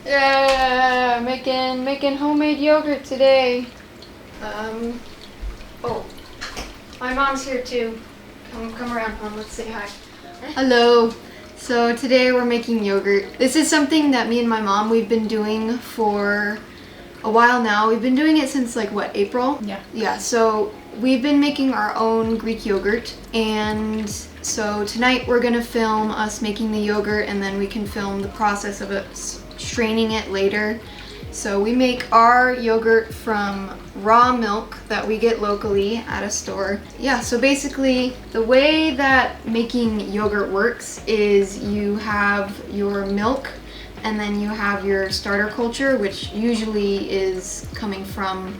Yeah, making homemade yogurt today. Oh, my mom's here too. Come around, Mom. Let's say hi. Hello. So today we're making yogurt. This is something that me and my mom, we've been doing for a while now. We've been doing it since like what, April? Yeah. Yeah, so we've been making our own Greek yogurt, and so tonight we're gonna film us making the yogurt, and then we can film the process of it, straining it later. So we make our yogurt from raw milk that we get locally at a store. Yeah, so basically the way that making yogurt works is you have your milk and then you have your starter culture, which usually is coming from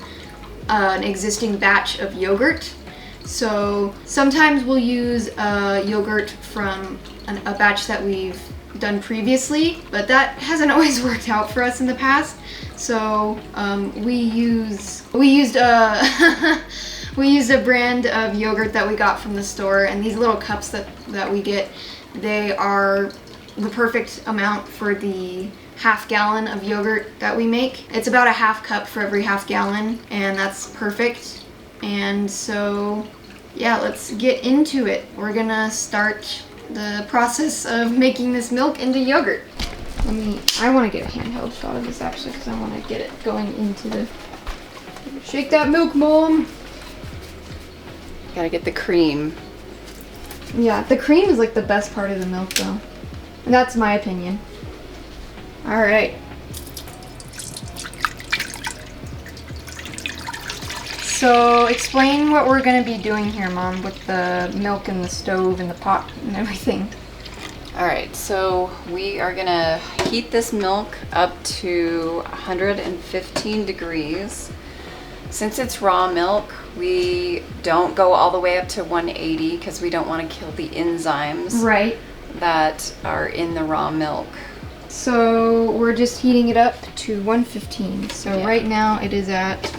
an existing batch of yogurt. So sometimes we'll use yogurt from a batch that we've done previously, but that hasn't always worked out for us in the past. So we used a brand of yogurt that we got from the store, and these little cups that we get, they are the perfect amount for the half gallon of yogurt that we make. It's about a half cup for every half gallon, and that's perfect. And so yeah, let's get into it. We're gonna start the process of making this milk into yogurt. I want to get a handheld shot of this actually, because I want to get it going into the... Shake that milk, Mom! Gotta get the cream. Yeah, the cream is like the best part of the milk though. And that's my opinion. Alright. So explain what we're going to be doing here, Mom, with the milk and the stove and the pot and everything. Alright, so we are gonna heat this milk up to 115 degrees. Since it's raw milk, we don't go all the way up to 180 because we don't want to kill the enzymes that are in the raw milk. So we're just heating it up to 115. So yeah. Right now it is at,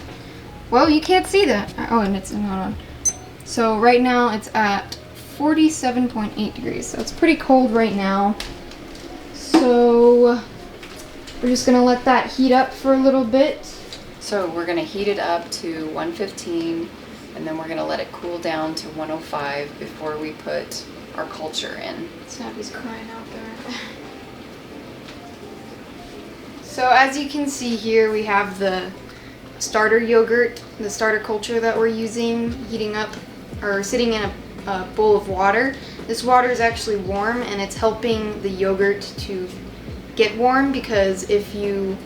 well, you can't see that. Oh, and it's not on. So right now it's at 47.8 degrees. So it's pretty cold right now. So we're just gonna let that heat up for a little bit. So we're gonna heat it up to 115, and then we're gonna let it cool down to 105 before we put our culture in. Snappy's crying out there. So as you can see here, we have the starter yogurt, the starter culture that we're using, heating up or sitting in a bowl of water. This water is actually warm, and it's helping the yogurt to get warm, because if you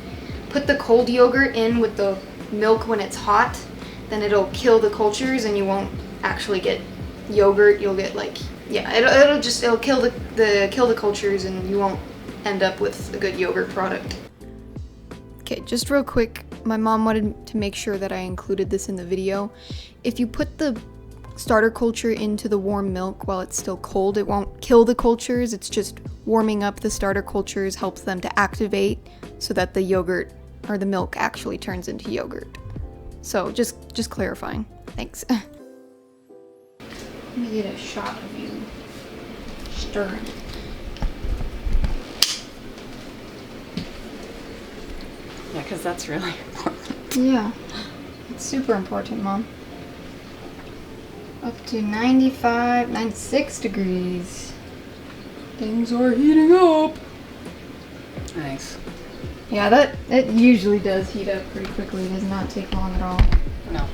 put the cold yogurt in with the milk when it's hot, then it'll kill the cultures and you won't actually get yogurt. You'll get like, yeah, it'll kill the cultures, and you won't end up with a good yogurt product. Okay, just real quick, my mom wanted to make sure that I included this in the video. If you put the starter culture into the warm milk while it's still cold, it won't kill the cultures. It's just warming up the starter cultures, helps them to activate so that the yogurt or the milk actually turns into yogurt. So just clarifying. Thanks. Let me get a shot of you stirring. Yeah, because that's really important. Yeah, it's super important, Mom. Up to 95, 96 degrees. Things are heating up. Nice. Yeah, it usually does heat up pretty quickly. It does not take long at all. No.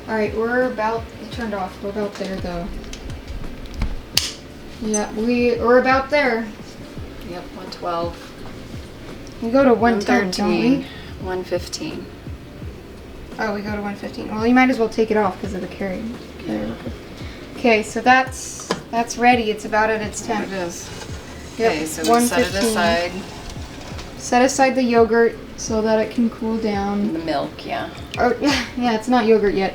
Alright, it turned off. We're about there though. Yeah, we're about there. Yep, 112. We go to 110, don't we? 115. Oh, we go to 115. Well, you might as well take it off because of the carry. Okay, so that's ready. It's about at its temp. It is. Yep, Okay, so we set it aside. Set aside the yogurt so that it can cool down. The milk, yeah. Oh, yeah, it's not yogurt yet.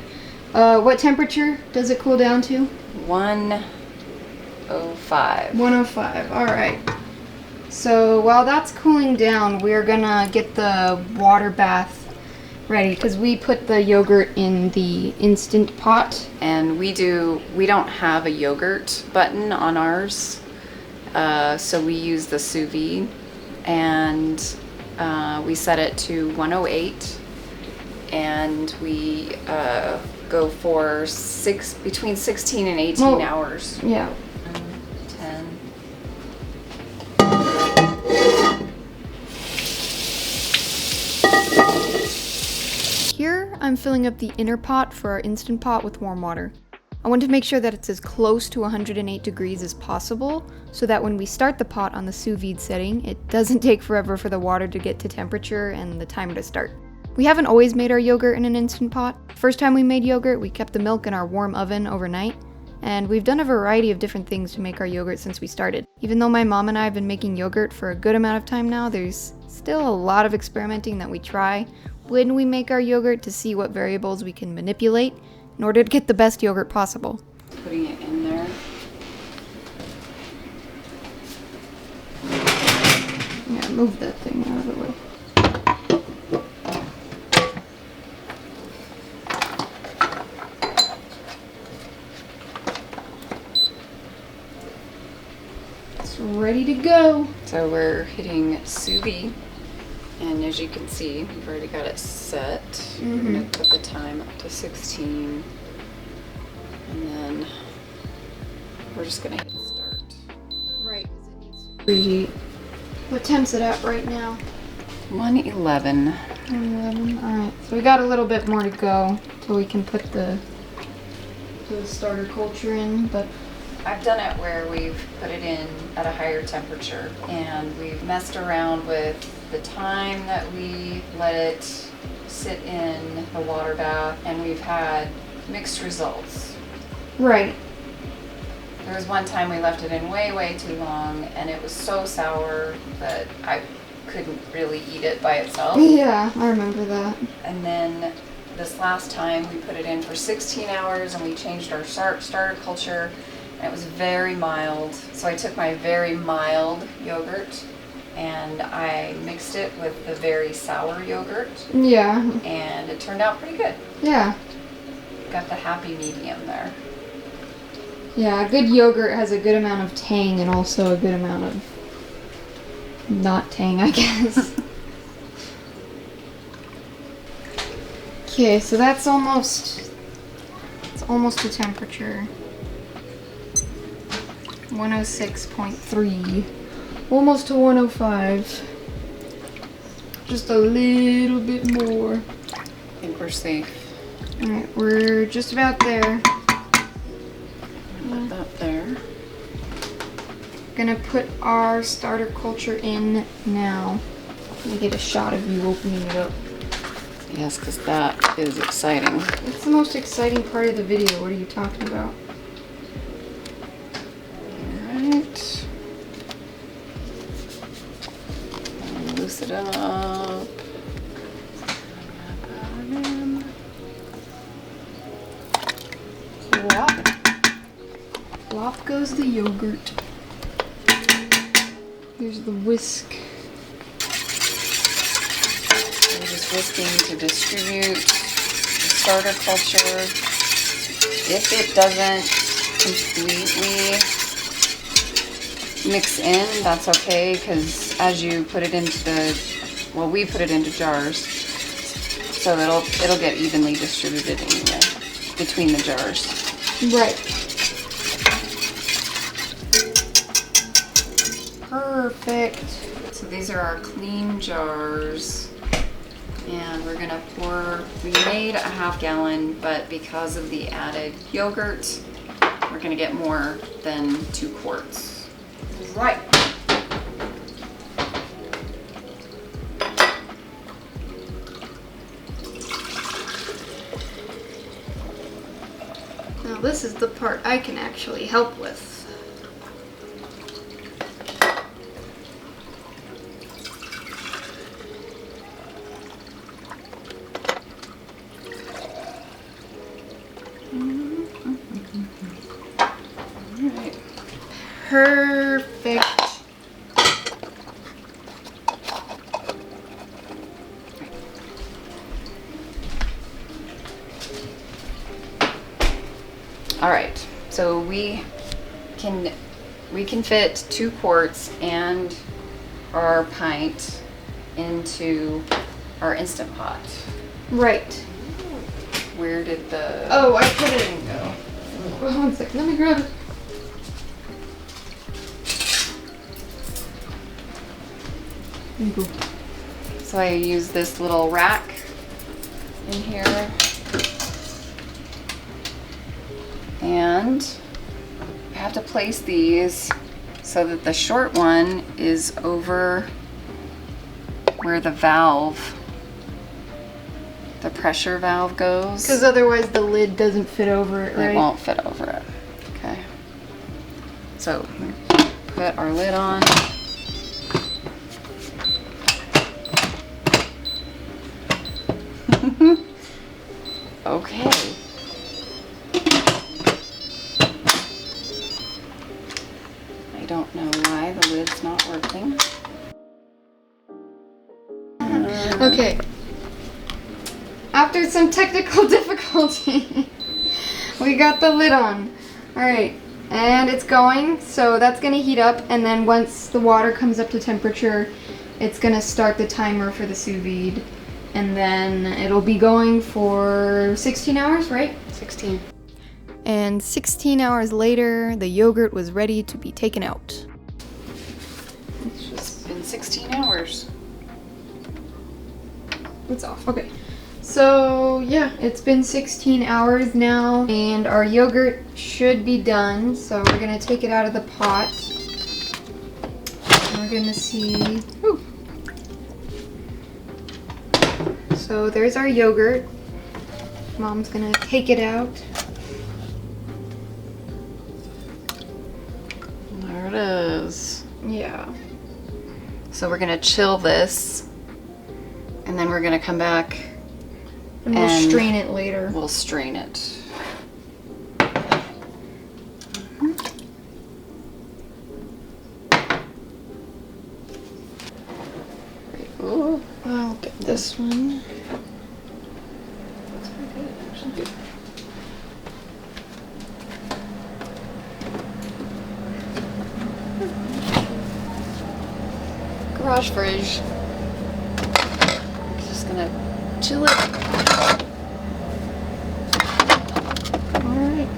What temperature does it cool down to? 105. 105, alright. So while that's cooling down, we're gonna get the water bath ready, because we put the yogurt in the Instant Pot. And we don't have a yogurt button on ours, so we use the sous vide, and we set it to 108, and we go for between 16 and 18 hours. Yeah. 10. Here, I'm filling up the inner pot for our Instant Pot with warm water. I want to make sure that it's as close to 108 degrees as possible, so that when we start the pot on the sous vide setting, it doesn't take forever for the water to get to temperature and the timer to start. We haven't always made our yogurt in an Instant Pot. First time we made yogurt, we kept the milk in our warm oven overnight, and we've done a variety of different things to make our yogurt since we started. Even though my mom and I have been making yogurt for a good amount of time now, there's still a lot of experimenting that we try when we make our yogurt to see what variables we can manipulate in order to get the best yogurt possible. Putting it in there. Yeah, move that thing out of the way. It's ready to go. So we're hitting sous vide. And as you can see, we've already got it set. We're going to put the time up to 16. And then we're just going to hit start. Right, because it needs to preheat. What temp's it at right now? 111. 111. Alright, so we got a little bit more to go till we can put the starter culture in, but I've done it where we've put it in at a higher temperature, and we've messed around with the time that we let it sit in the water bath, and we've had mixed results. right. There was one time we left it in way too long, and it was so sour that I couldn't really eat it by itself. Yeah, I remember that. And then this last time we put it in for 16 hours, and we changed our starter culture, and it was very mild. So I took my very mild yogurt and I mixed it with the very sour yogurt, Yeah. and it turned out pretty good. Yeah. Got the happy medium there. Yeah, a good yogurt has a good amount of tang and also a good amount of not tang, I guess. Okay, so it's almost the temperature. 106.3. Almost to 105. Just a little bit more. I think we're safe. Alright, we're just about there. Put that there. Gonna put our starter culture in now. Let me get a shot of you opening it up. Yes, because that is exciting. It's the most exciting part of the video. What are you talking about? Alright. Loose it up. Plop. Plop goes the yogurt. Here's the whisk. We're just whisking to distribute the starter culture. If it doesn't completely mix in, that's okay, because as you put it into we put it into jars, so it'll get evenly distributed anyway between the jars. Right. Perfect. So these are our clean jars, and we're gonna pour. We made a half gallon, but because of the added yogurt, we're gonna get more than 2 quarts. Right. Now this is the part I can actually help with. Alright. Perfect. All right, so we can fit 2 quarts and our pint into our Instant Pot. Right. Where did the... Oh, I put it in. Go. Oh, 1 second, let me grab it. There you go. So I use this little rack in here. And I have to place these so that the short one is over where the valve, the pressure valve goes. Because otherwise the lid doesn't fit over it, right? It won't fit over it. Okay. So put our lid on. Okay. I don't know why the lid's not working. Okay. After some technical difficulty, we got the lid on. Alright, and it's going, so that's going to heat up, and then once the water comes up to temperature, it's going to start the timer for the sous vide. And then it'll be going for 16 hours, right? 16. And 16 hours later, the yogurt was ready to be taken out. It's just been 16 hours. It's off. Okay. So, yeah, it's been 16 hours now, and our yogurt should be done. So we're going to take it out of the pot. And we're going to see... Ooh. So there's our yogurt. Mom's going to take it out. There it is. Yeah. So we're going to chill this, and then we're going to come back And we'll strain it later. We'll strain it. Ooh, I'll get this one. Garage fridge. Just gonna chill it. Alright.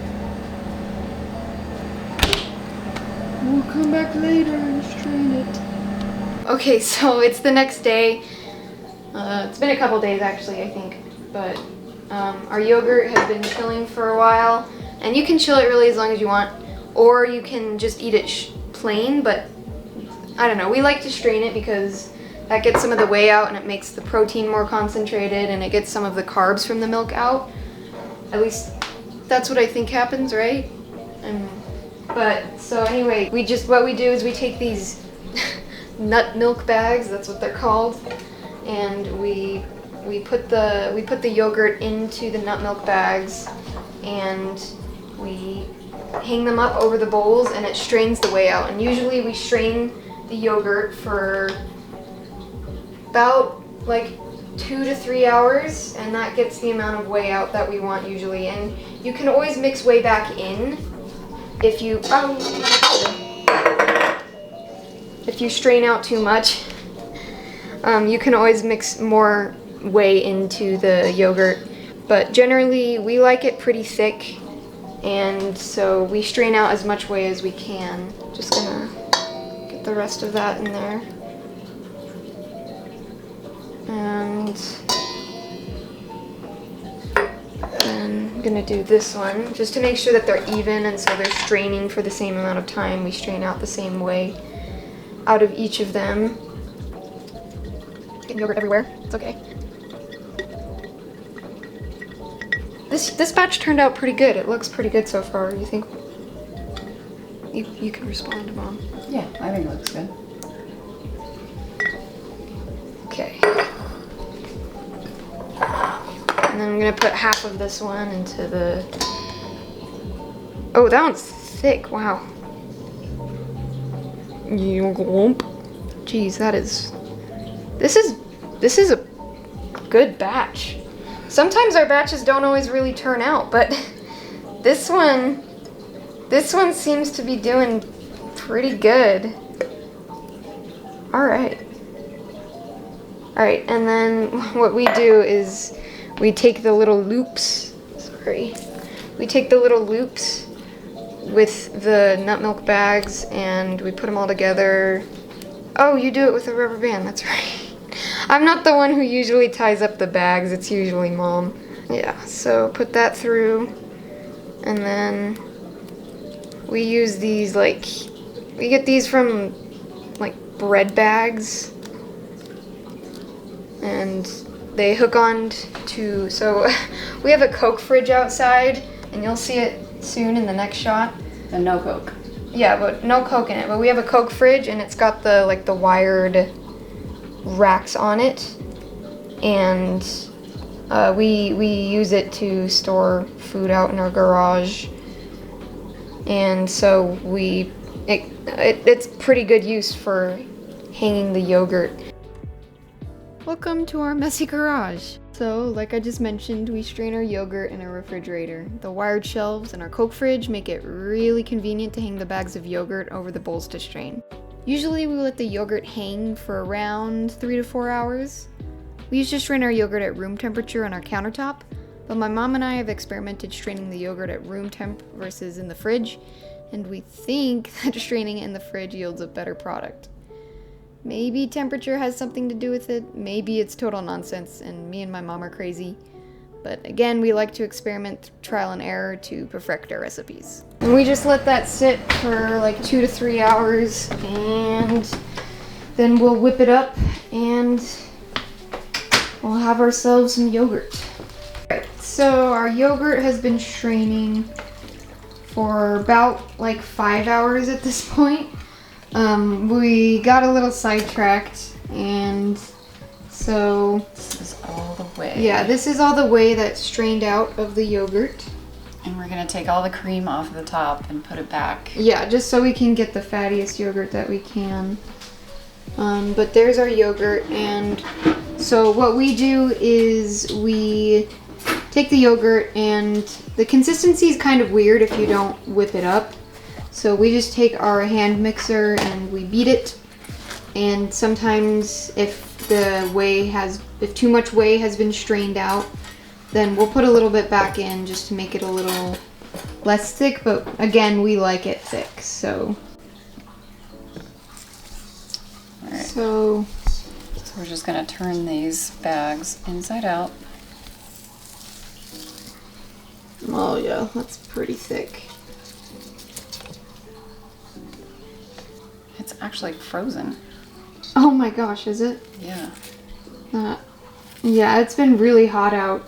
We'll come back later and strain it. Okay, so it's the next day. It's been a couple days actually, I think. But our yogurt has been chilling for a while. And you can chill it really as long as you want. Or you can just eat it plain, but I don't know. We like to strain it because that gets some of the whey out and it makes the protein more concentrated and it gets some of the carbs from the milk out. At least that's what I think happens, right? But so anyway, what we do is we take these nut milk bags, that's what they're called, and we put the yogurt into the nut milk bags and we hang them up over the bowls and it strains the whey out. And usually we strain the yogurt for about like 2 to 3 hours, and that gets the amount of whey out that we want usually. And you can always mix whey back in if you strain out too much. You can always mix more whey into the yogurt, but generally we like it pretty thick, and so we strain out as much whey as we can. Just gonna get the rest of that in there. And then I'm gonna do this one just to make sure that they're even, and so they're straining for the same amount of time. We strain out the same way out of each of them. Getting yogurt everywhere. It's okay. This batch turned out pretty good. It looks pretty good so far. You think? You can respond, Mom. Yeah, I think it looks good. Okay. And then I'm gonna put half of this one into the... Oh, that one's thick, wow. Jeez, this is a good batch. Sometimes our batches don't always really turn out, but this one seems to be doing pretty good. Alright, and then what we do is we take the little loops, we take the little loops with the nut milk bags and we put them all together. Oh, you do it with a rubber band, that's right. I'm not the one who usually ties up the bags, it's usually Mom. Yeah, so put that through, and then we use these, like, we get these from, like, bread bags, and they hook on to, so we have a Coke fridge outside, and you'll see it soon in the next shot. And no Coke. Yeah, but no Coke in it, but we have a Coke fridge, and it's got the, like, the wired racks on it, and we use it to store food out in our garage, and so it's pretty good use for hanging the yogurt. Welcome to our messy garage. So, like I just mentioned, we strain our yogurt in a refrigerator. The wired shelves in our Coke fridge make it really convenient to hang the bags of yogurt over the bowls to strain. Usually we let the yogurt hang for around 3 to 4 hours. We used to strain our yogurt at room temperature on our countertop, but my mom and I have experimented straining the yogurt at room temp versus in the fridge, and we think that straining it in the fridge yields a better product. Maybe temperature has something to do with it, maybe it's total nonsense and me and my mom are crazy. But again, we like to experiment, trial and error to perfect our recipes. And we just let that sit for like 2 to 3 hours, and then we'll whip it up and we'll have ourselves some yogurt. Alright, so our yogurt has been straining for about like 5 hours at this point. We got a little sidetracked, and so this is all the whey. Yeah, this is all the whey that's strained out of the yogurt. And we're gonna take all the cream off the top and put it back. Yeah, just so we can get the fattiest yogurt that we can. But there's our yogurt, and so what we do is we take the yogurt, and the consistency is kind of weird if you don't whip it up. So we just take our hand mixer and we beat it. And sometimes if too much whey has been strained out, then we'll put a little bit back in just to make it a little less thick, but again, we like it thick, so. All right. So we're just gonna turn these bags inside out. Oh yeah, that's pretty thick. It's actually frozen. Oh my gosh, is it? Yeah. Yeah, it's been really hot out,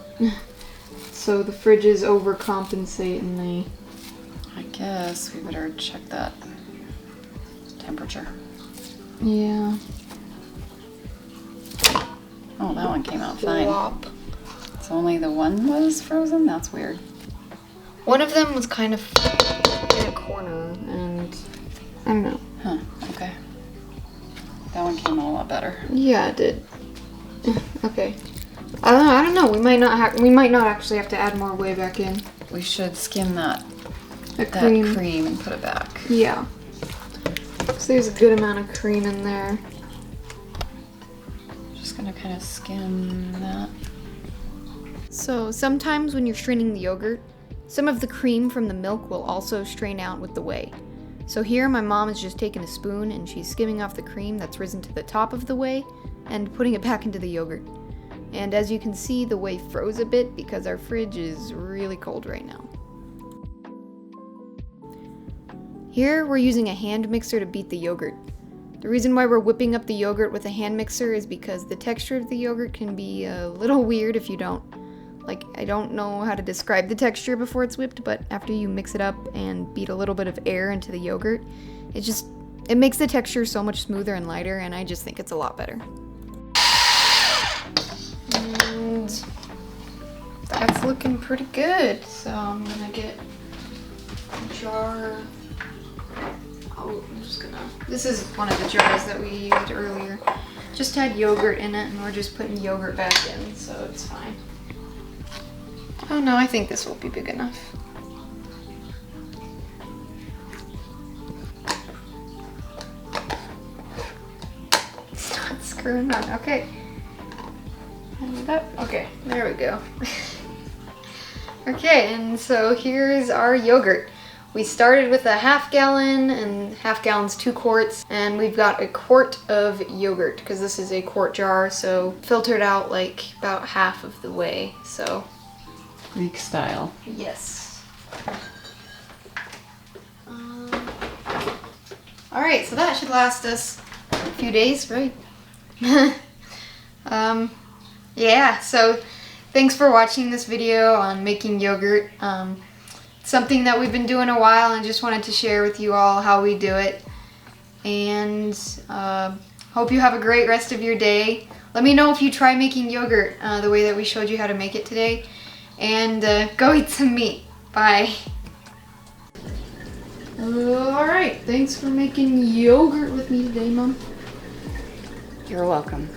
so the fridge is overcompensating. I guess we better check that temperature. Yeah. Oh, that one came out fine. Flop. So only the one was frozen? That's weird. One of them was kind of in a corner, and I don't know. Huh, okay. That one came out a lot better. Yeah, it did. Okay. I don't know. We might not actually have to add more whey back in. We should skim that cream and put it back. Yeah. So there's a good amount of cream in there. Just gonna kind of skim that. So sometimes when you're straining the yogurt, some of the cream from the milk will also strain out with the whey. So here my mom is just taking a spoon and she's skimming off the cream that's risen to the top of the whey and putting it back into the yogurt. And as you can see, the whey froze a bit because our fridge is really cold right now. Here we're using a hand mixer to beat the yogurt. The reason why we're whipping up the yogurt with a hand mixer is because the texture of the yogurt can be a little weird if you don't. Like, I don't know how to describe the texture before it's whipped, but after you mix it up and beat a little bit of air into the yogurt, it makes the texture so much smoother and lighter, and I just think it's a lot better. And that's looking pretty good, so I'm gonna get a jar. This is one of the jars that we used earlier. Just had yogurt in it, and we're just putting yogurt back in, so it's fine. Oh no, I think this will be big enough. for none. Okay. Hold it up. Okay, there we go. Okay, and so here's our yogurt. We started with a half gallon, and half gallon's 2 quarts, and we've got a quart of yogurt because this is a quart jar, so filtered out like about half of the way. So Greek style. yes. All right, so that should last us a few days, right? Yeah, so thanks for watching this video on making yogurt. It's something that we've been doing a while and just wanted to share with you all how we do it. And hope you have a great rest of your day. Let me know if you try making yogurt the way that we showed you how to make it today. And go eat some meat. Bye. Alright, thanks for making yogurt with me today, Mom. You're welcome.